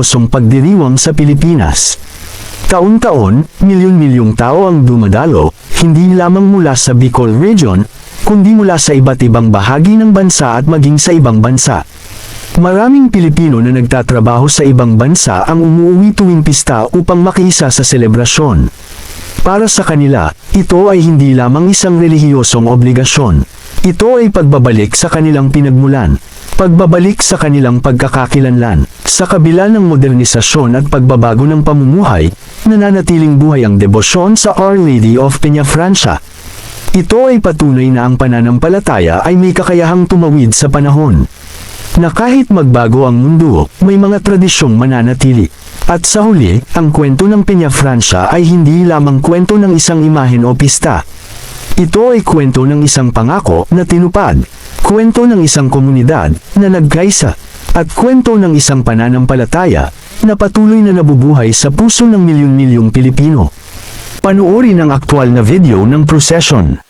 relihiyosong pagdiriwang sa Pilipinas. Taon-taon, milyon-milyong tao ang dumadalo, hindi lamang mula sa Bicol Region, kundi mula sa iba't ibang bahagi ng bansa at maging sa ibang bansa. Maraming Pilipino na nagtatrabaho sa ibang bansa ang umuwi tuwing pista upang makiisa sa selebrasyon. Para sa kanila, ito ay hindi lamang isang relihiyosong obligasyon. Ito ay pagbabalik sa kanilang pinagmulan, pagbabalik sa kanilang pagkakakilanlan. Sa kabila ng modernisasyon at pagbabago ng pamumuhay, nananatiling buhay ang debosyon sa Our Lady of Peñafrancia. Ito ay patunay na ang pananampalataya ay may kakayahang tumawid sa panahon. Na kahit magbago ang mundo, may mga tradisyong mananatili. At sa huli, ang kwento ng Peñafrancia ay hindi lamang kwento ng isang imahen o pista. Ito ay kwento ng isang pangako na tinupad, kwento ng isang komunidad na nagkaisa, at kwento ng isang pananampalataya na patuloy na nabubuhay sa puso ng milyon-milyong Pilipino. Panoorin ang aktual na video ng prosesyon.